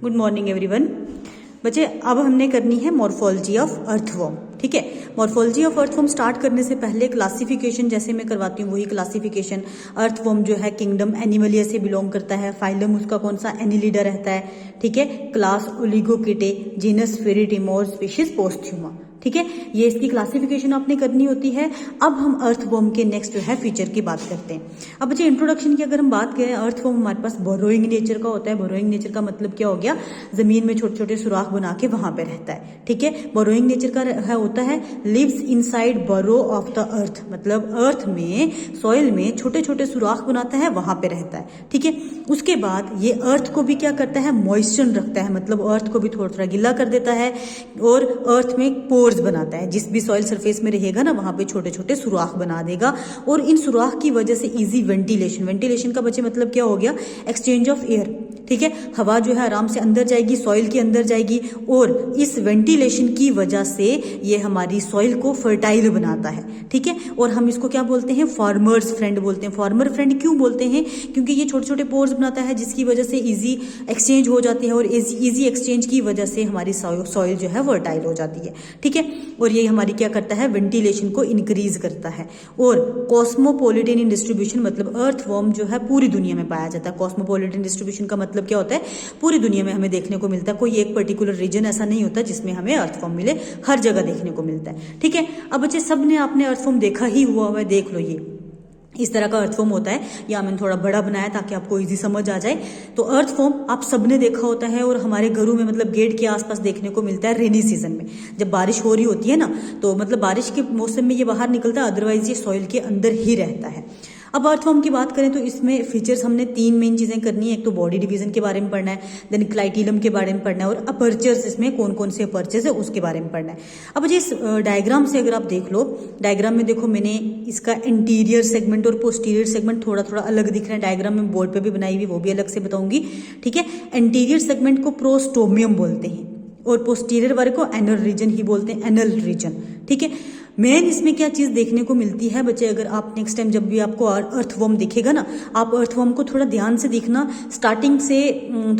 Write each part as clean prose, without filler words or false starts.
Good morning everyone. बच्चे अब हमने करनी है मॉर्फोलॉजी ऑफ अर्थवर्म। ठीक है, मॉर्फोलॉजी ऑफ अर्थवर्म स्टार्ट करने से पहले क्लासिफिकेशन जैसे मैं करवाती हूँ वही क्लासिफिकेशन। अर्थवर्म जो है किंगडम एनिमलिया से बिलोंग करता है, फाइलम उसका कौन सा एनिलिडा रहता है। ठीक है, क्लास ओलिगोकिटे, जीनस फेरिटिम और स्पीशीज पोस्थ्यूमा। ठीक है, ये इसकी क्लासिफिकेशन आपने करनी होती है। अब हम अर्थवर्म के नेक्स्ट जो है फीचर की बात करते हैं। अब बच्चे इंट्रोडक्शन की अगर हम बात करें, अर्थवर्म हमारे पास बोरोइंग नेचर का होता है। बोरोइंग नेचर का मतलब क्या हो गया, जमीन में छोटे छोटे सुराख बना के वहां पे रहता है। ठीक है, बोरोइंग नेचर का होता है, लिव्स इनसाइड बरो ऑफ द अर्थ, मतलब अर्थ में सॉइल में छोटे छोटे सुराख बनाता है, वहां पे रहता है। ठीक है, उसके बाद ये अर्थ को भी क्या करता है, मॉइस्चर रखता है, मतलब अर्थ को भी थोड़ा थोड़ा गीला कर देता है और अर्थ में पोर्स बनाता है। जिस भी सॉइल सरफेस में रहेगा ना वहां पे छोटे छोटे सुराख बना देगा और इन सुराख की वजह से इजी वेंटिलेशन, वेंटिलेशन का बच्चे मतलब क्या हो गया, एक्सचेंज ऑफ एयर। ठीक है, हवा जो है आराम से अंदर जाएगी, सॉइल के अंदर जाएगी और इस वेंटिलेशन की वजह से ये हमारी सॉइल को फर्टाइल बनाता है। ठीक है, और हम इसको क्या बोलते हैं, फार्मर्स फ्रेंड बोलते हैं। फार्मर फ्रेंड क्यों बोलते हैं, क्योंकि ये छोटे छोटे पोर्स बनाता है जिसकी वजह से इजी एक्सचेंज हो जाती है और इजी एक्सचेंज की वजह से हमारी सॉइल जो है फर्टाइल हो जाती है। ठीक है, और ये हमारी क्या करता है, वेंटिलेशन को इंक्रीज करता है। और कॉस्मोपॉलिटन इन डिस्ट्रीब्यूशन, मतलब अर्थवर्म जो है पूरी दुनिया में पाया जाता है। कॉस्मोपॉलिटन डिस्ट्रीब्यूशन का मतलब क्या होता है, पूरी दुनिया में हमें देखने को मिलता है। कोई एक पर्टिकुलर रीजन ऐसा नहीं होता जिसमें हमें अर्थवर्म मिले, हर जगह देखने को मिलता है। ठीक है, अब बच्चे सबने आपने अर्थवर्म देखा ही हुआ है, देख लो ये इस तरह का अर्थवर्म होता है। या मैंने थोड़ा बड़ा बनाया ताकि आपको इजी समझ आ जाए। तो अर्थवर्म आप सबने देखा होता है और हमारे घरों में मतलब गेट के आसपास देखने को मिलता है रेनी सीजन में, जब बारिश हो रही होती है ना, तो मतलब बारिश के मौसम में ये बाहर निकलता है, अदरवाइज ये सॉइल के अंदर ही रहता है। अब अर्थवर्म की बात करें तो इसमें फीचर्स हमने तीन मेन चीजें करनी है। एक तो बॉडी डिवीजन के बारे में पढ़ना है, देन क्लाइटीलम के बारे में पढ़ना है और अपर्चर्स, इसमें कौन कौन से अपर्चर्स है उसके बारे में पढ़ना है। अब इस डायग्राम से अगर आप देख लो, डायग्राम में देखो मैंने इसका इंटीरियर सेगमेंट और पोस्टीरियर सेगमेंट थोड़ा थोड़ा अलग दिख रहा है। डायग्राम में बोर्ड पे भी बनाई हुई, वो भी अलग से बताऊंगी। ठीक है, इंटीरियर सेगमेंट को प्रोस्टोमियम बोलते हैं और पोस्टीरियर वर्ग को एनल रीजन ही बोलते हैं, एनल रीजन। ठीक है, मेन इसमें क्या चीज देखने को मिलती है बच्चे, अगर आप नेक्स्ट टाइम जब भी आपको अर्थवर्म दिखेगा ना, आप अर्थवर्म को थोड़ा ध्यान से देखना। स्टार्टिंग से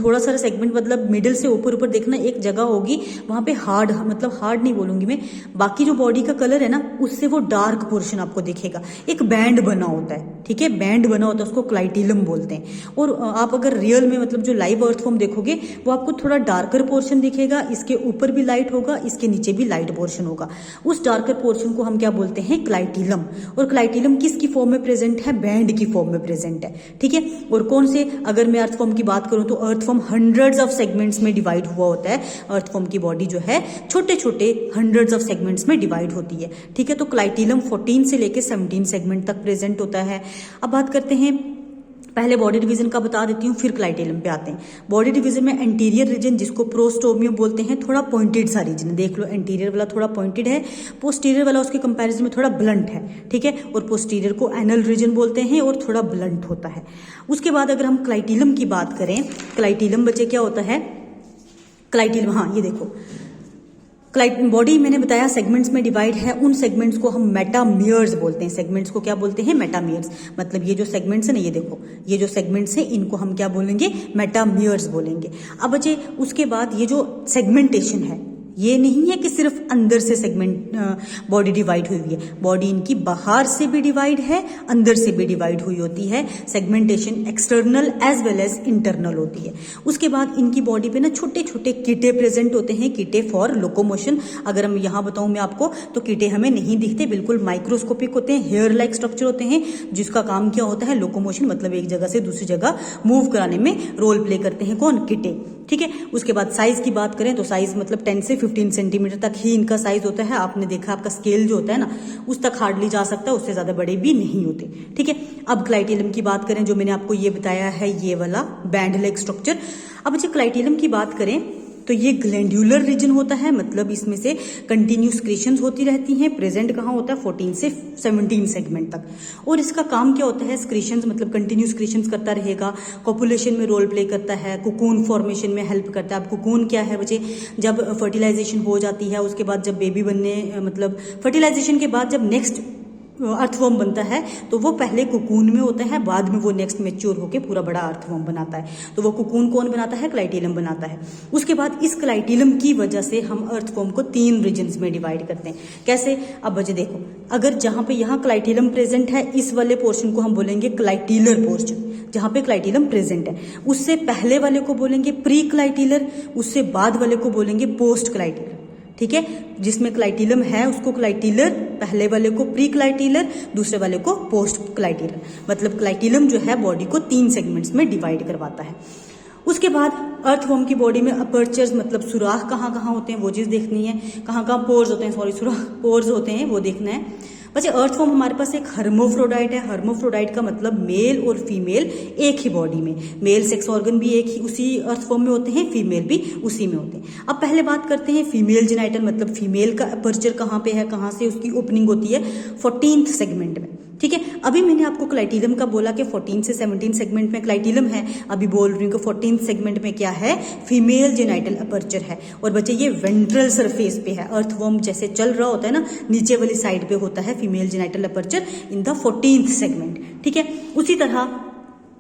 थोड़ा सा सेगमेंट, मतलब मिडिल से ऊपर ऊपर देखना। एक जगह होगी वहां पे हार्ड, मतलब हार्ड नहीं बोलूंगी मैं, बाकी जो बॉडी का कलर है ना उससे वो डार्क पोर्शन आपको दिखेगा। एक बैंड बना होता है। ठीक है, बैंड बना होता है, उसको क्लाइटीलम बोलते हैं। और आप अगर रियल में मतलब जो लाइव अर्थवर्म देखोगे वो आपको थोड़ा डार्कर पोर्शन दिखेगा, इसके ऊपर भी लाइट होगा, इसके नीचे भी लाइट पोर्शन होगा। उस डार्कर पोर्शन को हम क्या बोलते हैं, क्लाइटीलम। और क्लाइटीलम किसकी फॉर्म में प्रेजेंट है, बैंड की फॉर्म में प्रेजेंट है। ठीक है, और कौन से, अगर मैं अर्थवर्म की बात करूं तो अर्थवर्म हंड्रेड्स ऑफ सेगमेंट्स में डिवाइड हुआ होता है। अर्थवर्म की बॉडी जो है छोटे छोटे हंड्रेड्स ऑफ सेगमेंट्स में डिवाइड होती है। ठीक है, तो क्लाइटीलम 14 से लेकर 17 सेगमेंट तक प्रेजेंट होता है। अब बात करते हैं, पहले बॉडी डिवीजन का बता देती हूँ, फिर क्लाइटीलम पे आते हैं। बॉडी डिवीजन में एंटीरियर रीजन जिसको प्रोस्टोमियम बोलते हैं, थोड़ा पॉइंटेड सा रीजन, देख लो एंटीरियर वाला थोड़ा पॉइंटेड है, पोस्टीरियर वाला उसके कंपैरिजन में थोड़ा ब्लंट है। ठीक है, और पोस्टीरियर को एनल रीजन बोलते हैं और थोड़ा ब्लंट होता है। उसके बाद अगर हम क्लाइटीलम की बात करें, क्लाइटीलम बच्चे क्या होता है, क्लाइटीलम, हाँ ये देखो बॉडी मैंने बताया सेगमेंट्स में डिवाइड है। उन सेगमेंट्स को हम मेटामियर्स बोलते हैं। सेगमेंट्स को क्या बोलते हैं, मेटामियर्स। मतलब ये जो सेगमेंट्स है ना, ये देखो ये जो सेगमेंट्स है इनको हम क्या बोलेंगे, मेटामियर्स बोलेंगे। अब बच्चे उसके बाद ये जो सेगमेंटेशन है, ये नहीं है कि सिर्फ अंदर से सेगमेंट बॉडी डिवाइड हुई है, बॉडी इनकी बाहर से भी डिवाइड है, अंदर से भी डिवाइड हुई होती है। Segmentation external as well as internal होती है। उसके बाद इनकी बॉडी पे ना छोटे छोटे कीटे प्रेजेंट होते हैं, कीटे फॉर लोकोमोशन। अगर हम यहाँ बताऊं मैं आपको तो कीटे हमें नहीं दिखते, बिल्कुल माइक्रोस्कोपिक होते हैं, हेयर लाइक स्ट्रक्चर होते हैं, जिसका काम क्या होता है, लोकोमोशन, मतलब एक जगह से दूसरी जगह मूव कराने में रोल प्ले करते हैं कौन, कीटे। ठीक है, उसके बाद साइज की बात करें तो साइज मतलब 10 से 15 सेंटीमीटर तक ही इनका साइज होता है। आपने देखा आपका स्केल जो होता है ना उस तक हार्डली जा सकता है, उससे ज्यादा बड़े भी नहीं होते। ठीक है, अब क्लाइटीलम की बात करें, जो मैंने आपको ये बताया है, ये वाला बैंड लाइक स्ट्रक्चर। अब अच्छा क्लाइटीलम की बात करें तो ये ग्लैंड्यूलर रीजन होता है, मतलब इसमें से कंटिन्यूस क्रिएशंस होती रहती हैं। प्रेजेंट कहाँ होता है, 14 से 17 सेगमेंट तक। और इसका काम क्या होता है, क्रिएशंस मतलब कंटिन्यूस क्रिएशंस करता रहेगा, कॉपुलेशन में रोल प्ले करता है, कुकून फॉर्मेशन में हेल्प करता है। अब कुकून क्या है बच्चे, जब फर्टिलाइजेशन हो जाती है उसके बाद जब बेबी बनने, मतलब फर्टिलाइजेशन के बाद जब नेक्स्ट अर्थवर्म बनता है तो वो पहले कुकून में होता है, बाद में वो नेक्स्ट मैच्योर होकर पूरा बड़ा अर्थवर्म बनाता है। तो वो कुकून कौन बनाता है? क्लाइटेलम बनाता है। उसके बाद इस क्लाइटेलम की वजह से हम अर्थवर्म को 3 रीजन्स में डिवाइड करते हैं। कैसे? अब बच्चे देखो, अगर जहां पे यहाँ क्लाइटेलम प्रेजेंट है, इस वाले पोर्शन को हम बोलेंगे क्लाइटिलर पोर्शन, जहां पे क्लाइटेलम प्रेजेंट है। उससे पहले वाले को बोलेंगे प्री क्लाइटिलर, उससे बाद वाले को बोलेंगे पोस्ट क्लाइटिलर। ठीक है, जिसमें क्लाइटिलम है उसको क्लाइटिलर, पहले वाले को प्री क्लाइटिलर, दूसरे वाले को पोस्ट क्लाइटिलर। मतलब क्लाइटिलम जो है बॉडी को 3 सेगमेंट्स में डिवाइड करवाता है। उसके बाद अर्थवर्म की बॉडी में अपर्चर्स मतलब सुराख कहाँ कहाँ होते हैं वो चीज देखनी है, कहाँ कहाँ पोर्स होते हैं, सुराख पोर्स होते हैं वो देखना है। वैसे अर्थवर्म हमारे पास एक हर्मोफ्रोडाइट है। हर्मोफ्रोडाइट का मतलब मेल और फीमेल एक ही बॉडी में, मेल सेक्स ऑर्गन भी एक ही उसी अर्थवर्म में होते हैं, फीमेल भी उसी में होते हैं। अब पहले बात करते हैं फीमेल जेनाइटल, मतलब फीमेल का अपर्चर कहाँ पे है, कहाँ से उसकी ओपनिंग होती है? 14th सेगमेंट में। ठीक है, अभी मैंने आपको क्लाइटिलम का बोला कि 14 से 17 सेगमेंट में क्लाइटिलम है, अभी बोल रही हूँ कि 14th सेगमेंट में क्या है? फीमेल जेनाइटल अपर्चर है। और बच्चे ये वेंट्रल सरफेस पे है, अर्थवर्म जैसे चल रहा होता है ना, नीचे वाली साइड पे होता है female genital aperture in the 14th segment. ठीक है, उसी तरह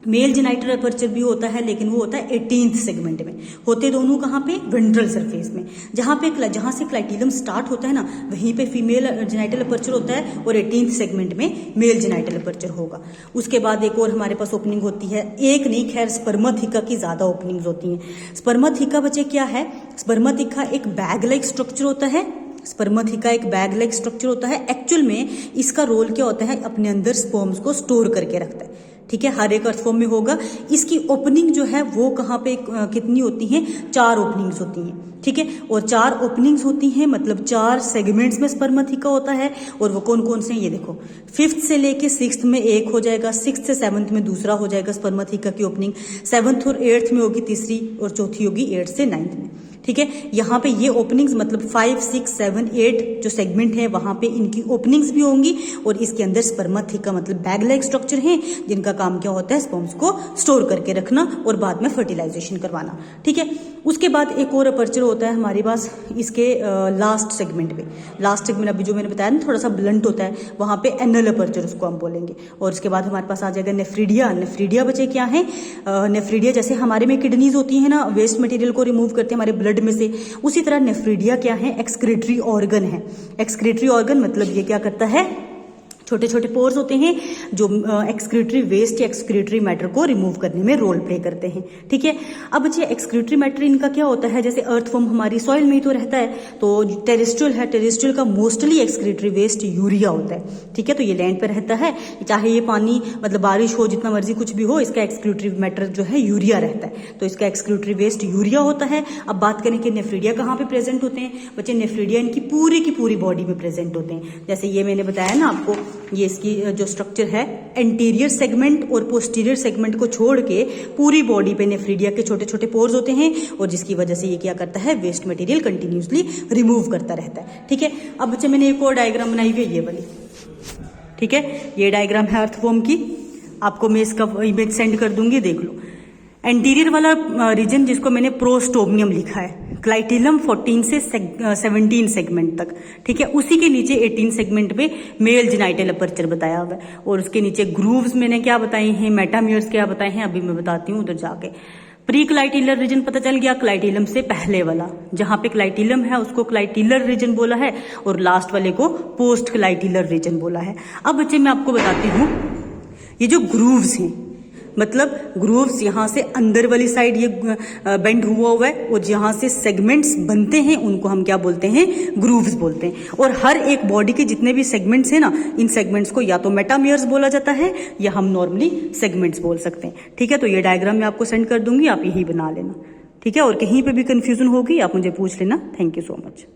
मेल जेनाइटल अपर्चर भी होता है, लेकिन वो होता है 18th सेगमेंट में। होते दोनों कहाँ पे? वेंट्रल सरफेस में। जहां से क्लाइटिलम स्टार्ट होता है ना, वहीं पे फीमेल जेनाइटल अपर्चर होता है और 18th सेगमेंट में मेल जेनाइटल अपर्चर होगा। उसके बाद एक और हमारे पास ओपनिंग होती है, एक नहीं खैर स्पर्मथिका की ज्यादा ओपनिंग्स होती हैं। स्पर्मथिका बच्चे क्या है? स्पर्मथिका एक बैग लाइक स्ट्रक्चर होता है। स्पर्मथिका एक बैग लाइक स्ट्रक्चर होता है। एक्चुअल में इसका रोल क्या होता है? अपने अंदर स्पर्म्स को स्टोर करके रखता है। ठीक है, हर एक अर्थवर्म में होगा। इसकी ओपनिंग जो है वो कहाँ पे कितनी होती हैं? 4 ओपनिंग्स होती हैं। ठीक है, और 4 ओपनिंग्स होती हैं, मतलब 4 सेगमेंट्स में स्पर्मथिका होता है। और वो कौन कौन से हैं ये देखो, 5th से लेके 6th में एक हो जाएगा, 6th से 7th में दूसरा हो जाएगा स्पर्मथिका की ओपनिंग, 7th और 8th में होगी तीसरी, और चौथी होगी 8th से 9th में। ठीक है, यहाँ पे ये ओपनिंग्स मतलब 5, 6, 7, 8 जो सेगमेंट है वहां पे इनकी ओपनिंग्स भी होंगी, और इसके अंदर स्पर्मथिका मतलब बैग लाइक स्ट्रक्चर है, जिनका काम क्या होता है? स्पर्म्स को स्टोर करके रखना और बाद में फर्टिलाइजेशन करवाना। ठीक है, उसके बाद एक और अपर्चर होता है हमारे पास इसके लास्ट सेगमेंट पे। लास्ट सेगमेंट अभी जो मैंने बताया ना थोड़ा सा ब्लंट होता है, वहां पे एनल अपर्चर उसको हम बोलेंगे। और उसके बाद हमारे पास आ जाएगा नेफ्रीडिया। नेफ्रीडिया बच्चे क्या है? नेफ्रीडिया जैसे हमारे में किडनीज होती है ना, वेस्ट मटेरियल को रिमूव करते हैं हमारे ब्लड में से, उसी तरह नेफ्रीडिया क्या है? एक्सक्रीटरी ऑर्गन है। एक्सक्रीटरी ऑर्गन मतलब ये क्या करता है? छोटे छोटे पोर्स होते हैं जो एक्सक्रीटरी वेस्ट या एक्सक्रीटरी मैटर को रिमूव करने में रोल प्ले करते हैं। ठीक है, अब ये एक्सक्रीटरी मैटर इनका क्या होता है? जैसे अर्थवर्म हमारी सॉइल में ही तो रहता है, तो टेरेस्ट्रियल है, टेरेस्ट्रियल का मोस्टली एक्सक्रीटरी वेस्ट यूरिया होता है। ठीक है, तो ये लैंड पे रहता है, चाहे ये पानी मतलब बारिश हो, जितना मर्जी कुछ भी हो, इसका एक्सक्रीटरी मैटर जो है यूरिया रहता है, तो इसका एक्सक्रीटरी वेस्ट यूरिया होता है। अब बात करें कि नेफ्रीडिया कहाँ पे प्रेजेंट होते हैं बच्चे? नेफ्रीडिया इनकी पूरी की पूरी बॉडी में प्रेजेंट होते हैं। जैसे ये मैंने बताया ना आपको, ये इसकी जो स्ट्रक्चर है, एंटीरियर सेगमेंट और पोस्टीरियर सेगमेंट को छोड़ के पूरी बॉडी पे नेफ्रीडिया के छोटे छोटे पोर्स होते हैं, और जिसकी वजह से ये क्या करता है? वेस्ट मटेरियल कंटिन्यूसली रिमूव करता रहता है। ठीक है, अब बच्चे मैंने एक और डायग्राम बनाई हुई है, ये वाली। ठीक है, ये डायग्राम है अर्थवर्म की, आपको मैं इसका इमेज सेंड कर दूंगी, देख लो। एंटीरियर वाला रीजन जिसको मैंने प्रोस्टोमियम लिखा है, क्लाइटिलम 14 से 17 सेगमेंट तक। ठीक है, उसी के नीचे 18 सेगमेंट पे मेल जेनाइटल अपर्चर बताया हुआ है, और उसके नीचे ग्रूव्स मैंने क्या बताए हैं, मेटामियर्स क्या बताए हैं, अभी मैं बताती हूँ उधर जाके। प्री क्लाइटिलर रीजन पता चल गया, क्लाइटिलम से पहले वाला, जहां पे क्लाइटिलम है उसको क्लाइटिलर रीजन बोला है, और लास्ट वाले को पोस्ट क्लाइटिलर रीजन बोला है। अब बच्चे मैं आपको बताती हूँ, ये जो ग्रूव्स हैं, मतलब ग्रूव्स यहाँ से अंदर वाली साइड ये बेंड हुआ है, और जहाँ से सेगमेंट्स बनते हैं उनको हम क्या बोलते हैं? ग्रूव्स बोलते हैं। और हर एक बॉडी के जितने भी सेगमेंट्स हैं ना, इन सेगमेंट्स को या तो मेटामियर्स बोला जाता है या हम नॉर्मली सेगमेंट्स बोल सकते हैं। ठीक है, तो ये डायग्राम मैं आपको सेंड कर दूंगी, आप यही बना लेना। ठीक है, और कहीं पे भी कंफ्यूजन होगी आप मुझे पूछ लेना। Thank you so much.